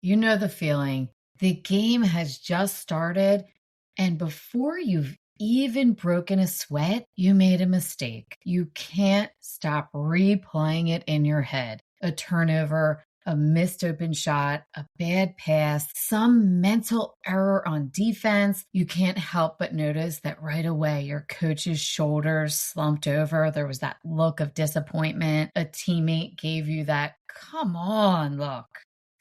You know the feeling. The game has just started, and before you've even broken a sweat, you made a mistake. You can't stop replaying it in your head. A turnover, a missed open shot, a bad pass, some mental error on defense. You can't help but notice that right away your coach's shoulders slumped over. There was that look of disappointment. A teammate gave you that, come on, look.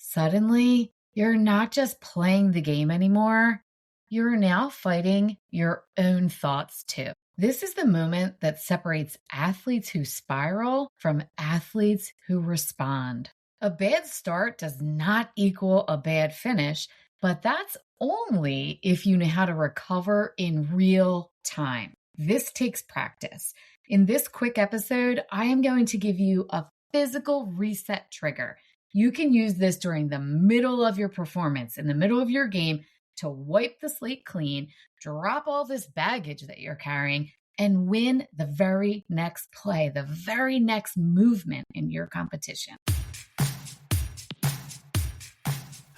Suddenly, you're not just playing the game anymore. You're now fighting your own thoughts too. This is the moment that separates athletes who spiral from athletes who respond. A bad start does not equal a bad finish, but that's only if you know how to recover in real time. This takes practice. In this quick episode, I am going to give you a physical reset trigger. You can use this during the middle of your performance, in the middle of your game, to wipe the slate clean, drop all this baggage that you're carrying, and win the very next play, the very next movement in your competition.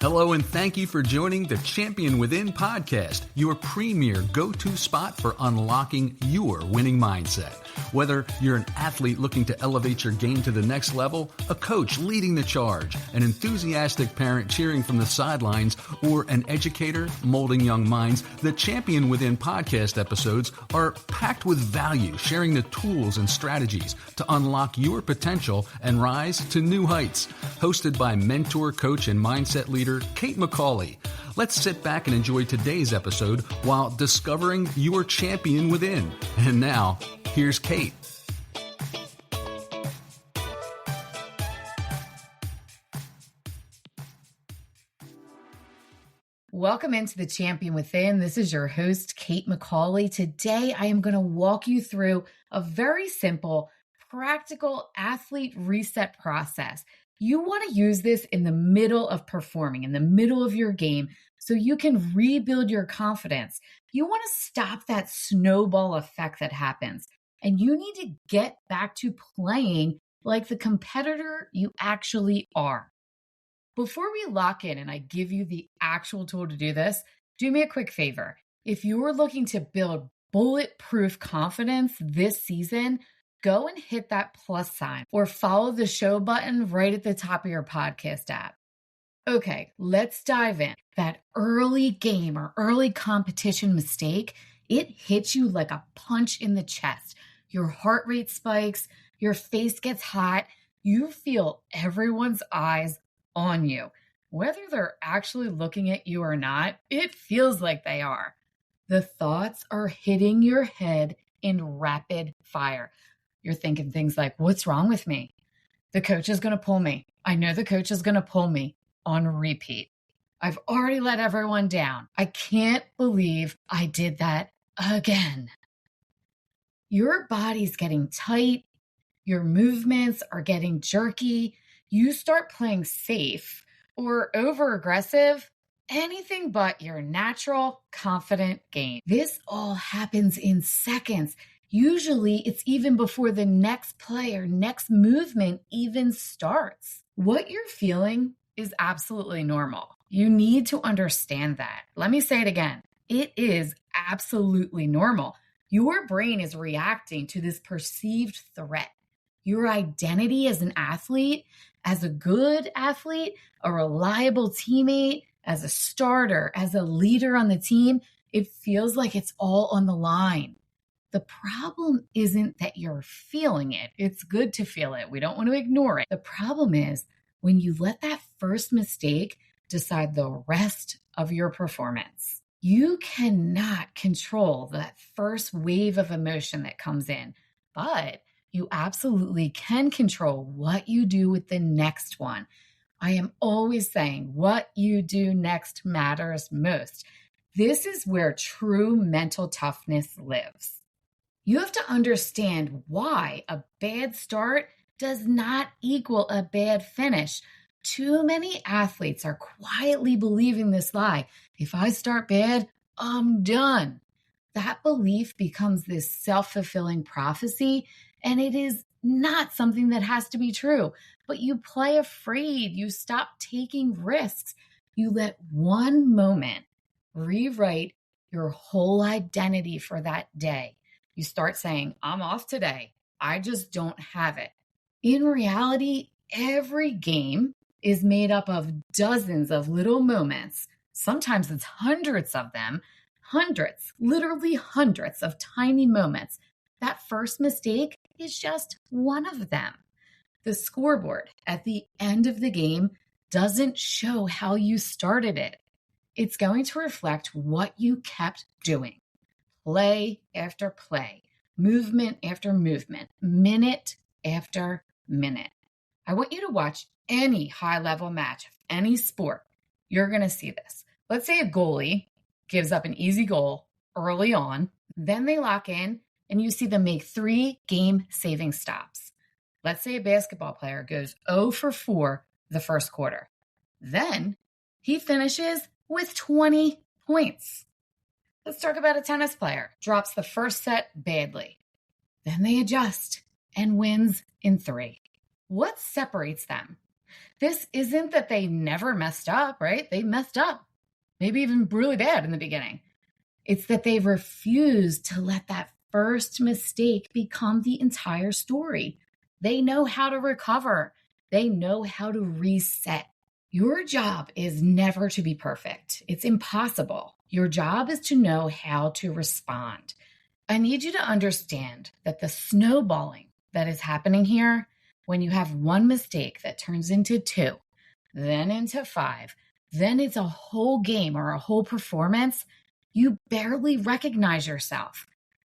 Hello, and thank you for joining the Champion Within podcast, your premier go-to spot for unlocking your winning mindset. Whether you're an athlete looking to elevate your game to the next level, a coach leading the charge, an enthusiastic parent cheering from the sidelines, or an educator molding young minds, the Champion Within podcast episodes are packed with value, sharing the tools and strategies to unlock your potential and rise to new heights. Hosted by mentor, coach, and mindset leader Kate McCauley. Let's sit back and enjoy today's episode while discovering your champion within. And now, here's Kate. Welcome into the Champion Within. This is your host, Kate McCauley. Today, I am going to walk you through a very simple, practical athlete reset process. You want to use this in the middle of performing, in the middle of your game, so you can rebuild your confidence. You want to stop that snowball effect that happens, and you need to get back to playing like the competitor you actually are. Before we lock in and I give you the actual tool to do this, do me a quick favor. If you are looking to build bulletproof confidence this season, go and hit that plus sign or follow the show button right at the top of your podcast app. Okay, let's dive in. That early game or early competition mistake, it hits you like a punch in the chest. Your heart rate spikes, your face gets hot, you feel everyone's eyes on you. Whether they're actually looking at you or not, it feels like they are. The thoughts are hitting your head in rapid fire. You're thinking things like, what's wrong with me? The coach is going to pull me. I know the coach is going to pull me on repeat. I've already let everyone down. I can't believe I did that again. Your body's getting tight. Your movements are getting jerky. You start playing safe or over-aggressive, anything but your natural, confident game. This all happens in seconds. Usually, it's even before the next play or next movement even starts. What you're feeling is absolutely normal. You need to understand that. Let me say it again. It is absolutely normal. Your brain is reacting to this perceived threat. Your identity as an athlete, as a good athlete, a reliable teammate, as a starter, as a leader on the team, it feels like it's all on the line. The problem isn't that you're feeling it. It's good to feel it. We don't want to ignore it. The problem is when you let that first mistake decide the rest of your performance. You cannot control that first wave of emotion that comes in, but you absolutely can control what you do with the next one. I am always saying what you do next matters most. This is where true mental toughness lives. You have to understand why a bad start does not equal a bad finish. Too many athletes are quietly believing this lie. If I start bad, I'm done. That belief becomes this self-fulfilling prophecy, and it is not something that has to be true. But you play afraid. You stop taking risks. You let one moment rewrite your whole identity for that day. You start saying, I'm off today. I just don't have it. In reality, every game is made up of dozens of little moments. Sometimes it's hundreds of them, hundreds, literally hundreds of tiny moments. That first mistake is just one of them. The scoreboard at the end of the game doesn't show how you started it. It's going to reflect what you kept doing. Play after play, movement after movement, minute after minute. I want you to watch any high-level match of any sport. You're going to see this. Let's say a goalie gives up an easy goal early on, then they lock in, and you see them make 3 game-saving stops. Let's say a basketball player goes 0 for 4 the first quarter. Then he finishes with 20 points. Let's talk about a tennis player. Drops the first set badly. Then they adjust and wins in 3. What separates them? This isn't that they never messed up, right? They messed up, maybe even really bad in the beginning. It's that they refused to let that first mistake become the entire story. They know how to recover. They know how to reset. Your job is never to be perfect. It's impossible. Your job is to know how to respond. I need you to understand that the snowballing that is happening here, when you have one mistake that turns into 2, then into 5, then it's a whole game or a whole performance, you barely recognize yourself.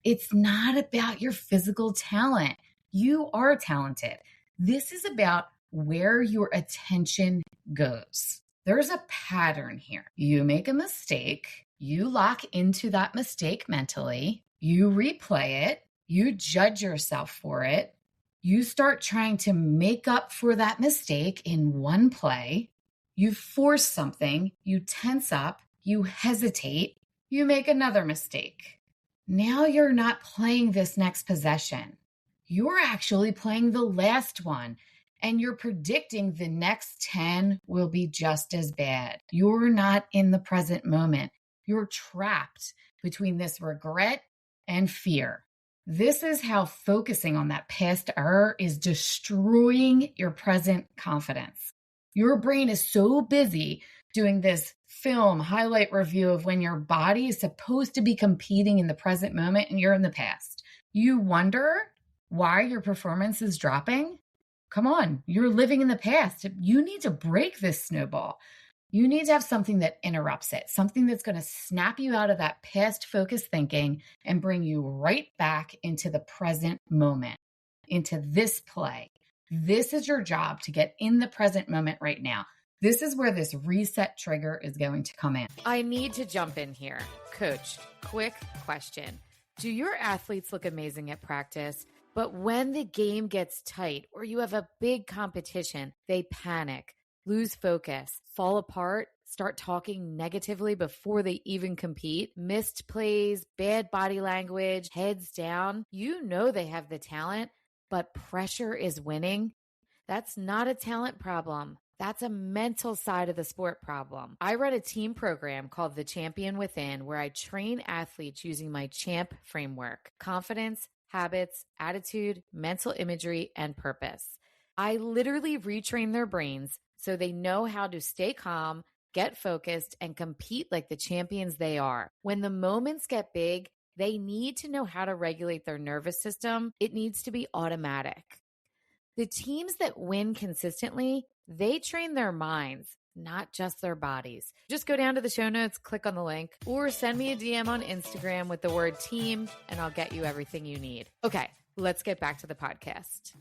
It's not about your physical talent. You are talented. This is about where your attention goes. There's a pattern here. You make a mistake, you lock into that mistake mentally, you replay it, you judge yourself for it, you start trying to make up for that mistake in one play, you force something, you tense up, you hesitate, you make another mistake. Now you're not playing this next possession. You're actually playing the last one, and you're predicting the next 10 will be just as bad. You're not in the present moment. You're trapped between this regret and fear. This is how focusing on that past error is destroying your present confidence. Your brain is so busy doing this film highlight review of when your body is supposed to be competing in the present moment and you're in the past. You wonder why your performance is dropping? Come on, you're living in the past. You need to break this snowball. You need to have something that interrupts it, something that's going to snap you out of that past focused thinking and bring you right back into the present moment, into this play. This is your job, to get in the present moment right now. This is where this reset trigger is going to come in. I need to jump in here. Coach, quick question. Do your athletes look amazing at practice? But when the game gets tight or you have a big competition, they panic, lose focus, fall apart, start talking negatively before they even compete, missed plays, bad body language, heads down. You know they have the talent, but pressure is winning. That's not a talent problem. That's a mental side of the sport problem. I run a team program called The Champion Within, where I train athletes using my CHAMP framework: confidence, habits, attitude, mental imagery, and purpose. I literally retrain their brains so they know how to stay calm, get focused, and compete like the champions they are. When the moments get big, they need to know how to regulate their nervous system. It needs to be automatic. The teams that win consistently, they train their minds, not just their bodies. Just go down to the show notes, click on the link, or send me a DM on Instagram with the word team, and I'll get you everything you need. Okay, let's get back to the podcast.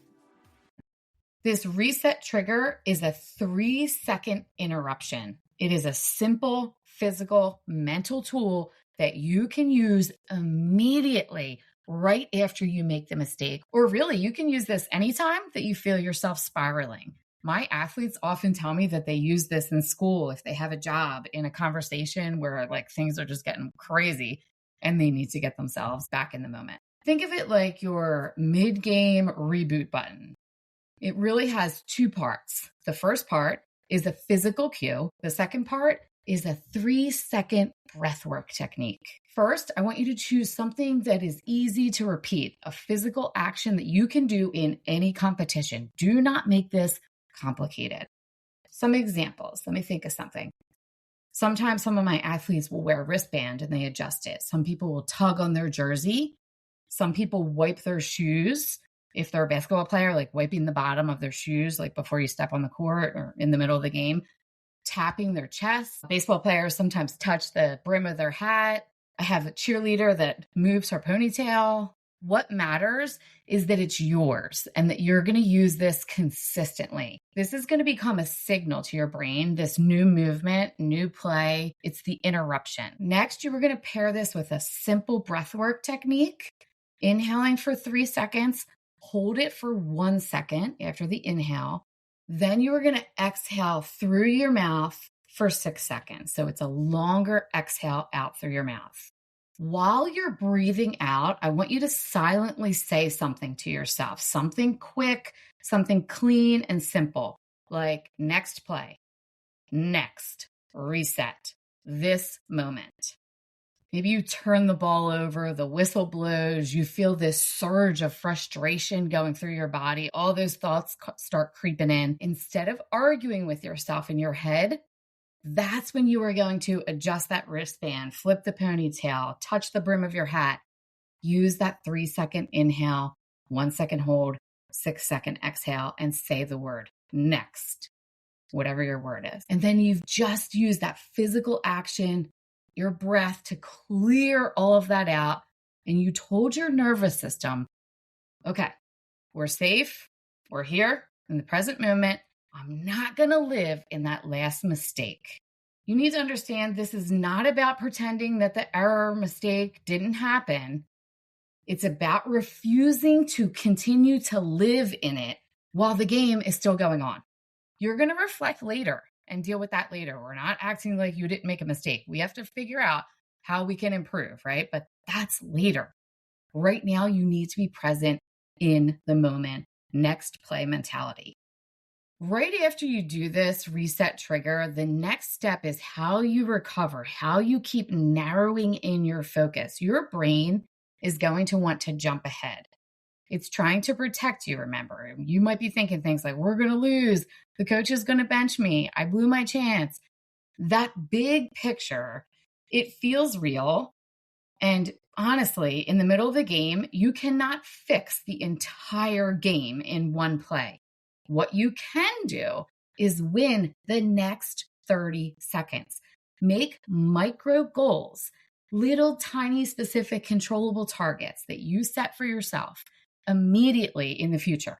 This reset trigger is a 3-second interruption. It is a simple, physical, mental tool that you can use immediately right after you make the mistake. Or really, you can use this anytime that you feel yourself spiraling. My athletes often tell me that they use this in school if they have a job, in a conversation where like things are just getting crazy and they need to get themselves back in the moment. Think of it like your mid-game reboot button. It really has 2 parts. The first part is a physical cue. The second part is a 3-second breathwork technique. First, I want you to choose something that is easy to repeat, a physical action that you can do in any competition. Do not make this complicated. Some examples. Let me think of something. Sometimes some of my athletes will wear a wristband and they adjust it. Some people will tug on their jersey. Some people wipe their shoes. If they're a basketball player, like wiping the bottom of their shoes, like before you step on the court or in the middle of the game, tapping their chest. Baseball players sometimes touch the brim of their hat. I have a cheerleader that moves her ponytail. What matters is that it's yours and that you're going to use this consistently. This is going to become a signal to your brain, this new movement, new play. It's the interruption. Next, you were going to pair this with a simple breathwork technique, inhaling for 3 seconds, hold it for 1 second after the inhale. Then you are going to exhale through your mouth for 6 seconds. So it's a longer exhale out through your mouth. While you're breathing out, I want you to silently say something to yourself, something quick, something clean and simple, like next play, next, reset, this moment. Maybe you turn the ball over, the whistle blows, you feel this surge of frustration going through your body. All those thoughts start creeping in. Instead of arguing with yourself in your head, that's when you are going to adjust that wristband, flip the ponytail, touch the brim of your hat, use that 3-second inhale, 1 second hold, 6-second exhale, and say the word next, whatever your word is. And then you've just used that physical action, your breath to clear all of that out. And you told your nervous system, okay, we're safe. We're here in the present moment. I'm not going to live in that last mistake. You need to understand this is not about pretending that the error or mistake didn't happen. It's about refusing to continue to live in it while the game is still going on. You're going to reflect later and deal with that later. We're not acting like you didn't make a mistake. We have to figure out how we can improve, right? But that's later. Right now, you need to be present in the moment. Next play mentality. Right after you do this reset trigger, the next step is how you recover, how you keep narrowing in your focus. Your brain is going to want to jump ahead. It's trying to protect you, remember. You might be thinking things like, we're going to lose. The coach is going to bench me. I blew my chance. That big picture, it feels real. And honestly, in the middle of the game, you cannot fix the entire game in one play. What you can do is win the next 30 seconds. Make micro goals, little tiny specific controllable targets that you set for yourself immediately in the future.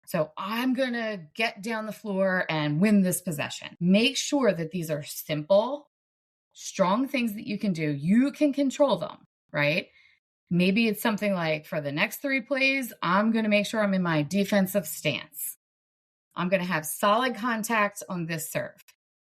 So I'm going to get down the floor and win this possession. Make sure that these are simple, strong things that you can do. You can control them, right? Maybe it's something like for the next 3 plays, I'm going to make sure I'm in my defensive stance. I'm going to have solid contact on this serve.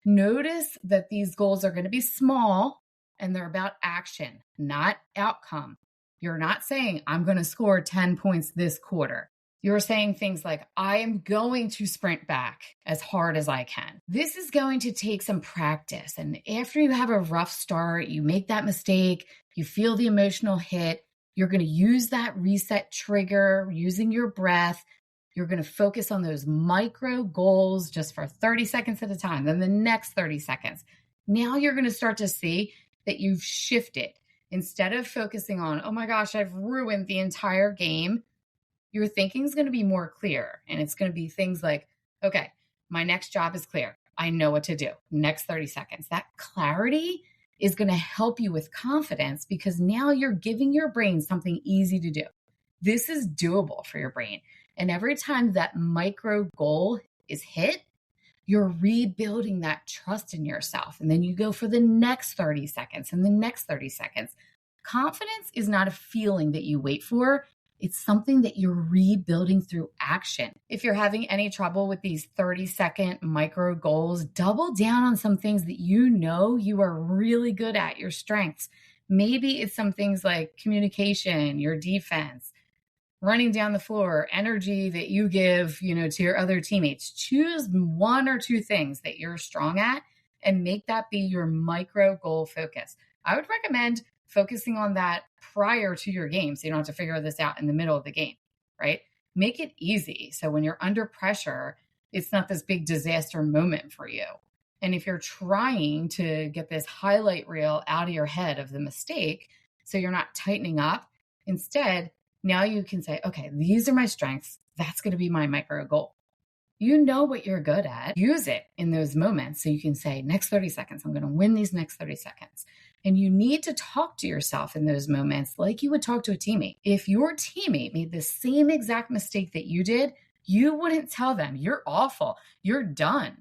Notice that these goals are going to be small and they're about action, not outcome. You're not saying, I'm going to score 10 points this quarter. You're saying things like, I am going to sprint back as hard as I can. This is going to take some practice. And after you have a rough start, you make that mistake, you feel the emotional hit, you're going to use that reset trigger using your breath. You're going to focus on those micro goals just for 30 seconds at a time, then the next 30 seconds. Now you're going to start to see that you've shifted. Instead of focusing on, oh my gosh, I've ruined the entire game, your thinking is going to be more clear. And it's going to be things like, okay, my next job is clear. I know what to do. Next 30 seconds. That clarity is going to help you with confidence because now you're giving your brain something easy to do. This is doable for your brain. And every time that micro goal is hit, you're rebuilding that trust in yourself. And then you go for the next 30 seconds and the next 30 seconds. Confidence is not a feeling that you wait for. It's something that you're rebuilding through action. If you're having any trouble with these 30-second micro goals, double down on some things that you know you are really good at, your strengths. Maybe it's some things like communication, your defense, running down the floor, energy that you give, to your other teammates. Choose one or two things that you're strong at and make that be your micro goal focus. I would recommend focusing on that prior to your game so you don't have to figure this out in the middle of the game, right? Make it easy. So when you're under pressure, it's not this big disaster moment for you. And if you're trying to get this highlight reel out of your head of the mistake, so you're not tightening up, instead, now you can say, okay, these are my strengths. That's going to be my micro goal. You know what you're good at. Use it in those moments so you can say, next 30 seconds, I'm going to win these next 30 seconds. And you need to talk to yourself in those moments like you would talk to a teammate. If your teammate made the same exact mistake that you did, you wouldn't tell them, you're awful, you're done.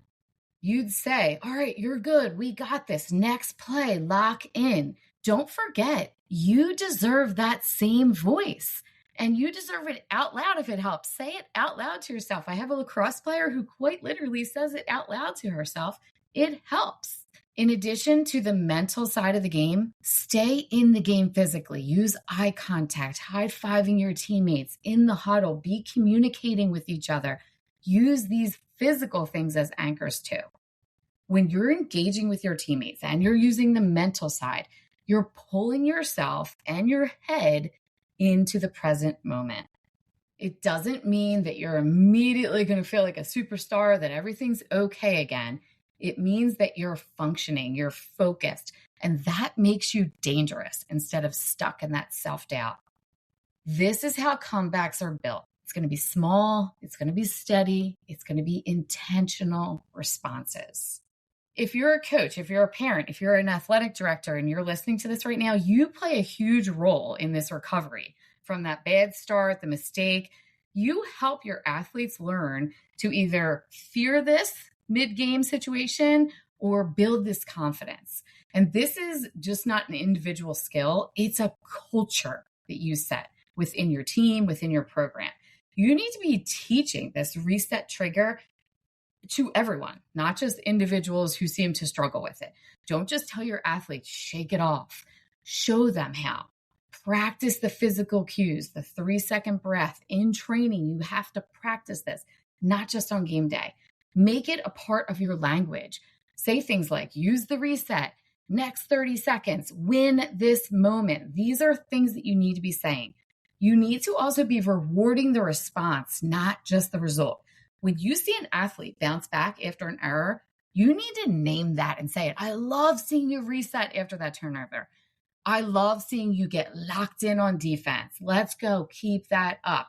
You'd say, all right, you're good. We got this. Next play, lock in. Don't forget, you deserve that same voice. And you deserve it out loud if it helps. Say it out loud to yourself. I have a lacrosse player who quite literally says it out loud to herself. It helps. In addition to the mental side of the game, stay in the game physically. Use eye contact, high-fiving your teammates in the huddle, be communicating with each other. Use these physical things as anchors too. When you're engaging with your teammates and you're using the mental side, you're pulling yourself and your head into the present moment. It doesn't mean that you're immediately going to feel like a superstar, that everything's okay again. It means that you're functioning, you're focused, and that makes you dangerous instead of stuck in that self-doubt. This is how comebacks are built. It's going to be small, it's going to be steady, it's going to be intentional responses. If you're a coach, if you're a parent, if you're an athletic director and you're listening to this right now, you play a huge role in this recovery from that bad start, the mistake. You help your athletes learn to either fear this mid-game situation or build this confidence. And this is just not an individual skill. It's a culture that you set within your team, within your program. You need to be teaching this reset trigger to everyone, not just individuals who seem to struggle with it. Don't just tell your athletes, shake it off. Show them how. Practice the physical cues, the 3-second breath. In training, you have to practice this, not just on game day. Make it a part of your language. Say things like, use the reset, next 30 seconds, win this moment. These are things that you need to be saying. You need to also be rewarding the response, not just the result. When you see an athlete bounce back after an error, you need to name that and say it. I love seeing you reset after that turnover. I love seeing you get locked in on defense. Let's go. Keep that up.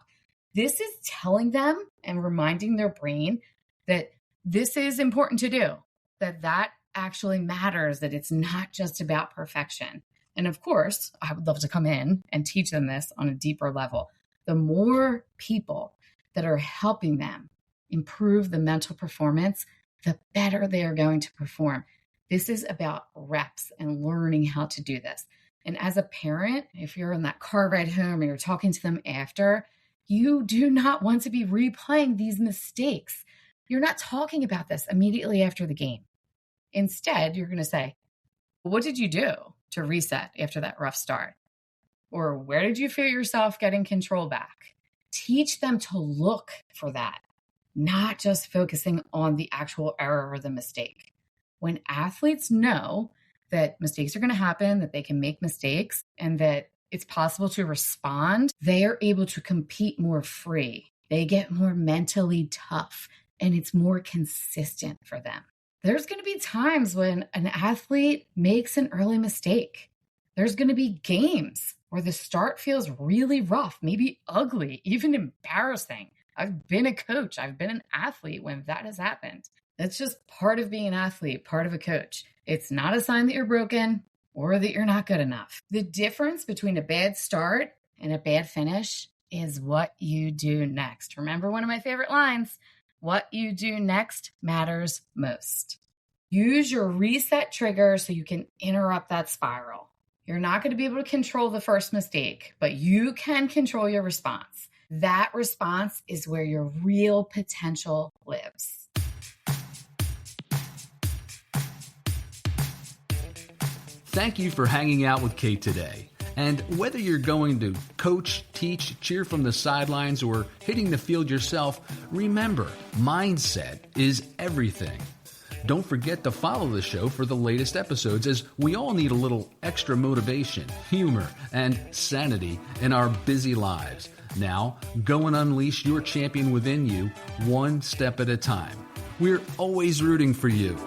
This is telling them and reminding their brain that this is important to do, that actually matters, that it's not just about perfection. And of course, I would love to come in and teach them this on a deeper level. The more people that are helping them improve the mental performance, the better they are going to perform. This is about reps and learning how to do this. And as a parent, if you're in that car ride home or you're talking to them after, you do not want to be replaying these mistakes. You're not talking about this immediately after the game. Instead, you're going to say, what did you do to reset after that rough start? Or where did you feel yourself getting control back? Teach them to look for that, not just focusing on the actual error or the mistake. When athletes know that mistakes are going to happen, that they can make mistakes, and that it's possible to respond, they are able to compete more free. They get more mentally tough, and it's more consistent for them. There's going to be times when an athlete makes an early mistake. There's going to be games where the start feels really rough, maybe ugly, even embarrassing. I've been a coach. I've been an athlete when that has happened. That's just part of being an athlete, part of a coach. It's not a sign that you're broken or that you're not good enough. The difference between a bad start and a bad finish is what you do next. Remember one of my favorite lines, what you do next matters most. Use your reset trigger so you can interrupt that spiral. You're not going to be able to control the first mistake, but you can control your response. That response is where your real potential lives. Thank you for hanging out with Kate today. And whether you're going to coach, teach, cheer from the sidelines, or hitting the field yourself, remember, mindset is everything. Don't forget to follow the show for the latest episodes, as we all need a little extra motivation, humor, and sanity in our busy lives. Now, go and unleash your champion within you, one step at a time. We're always rooting for you.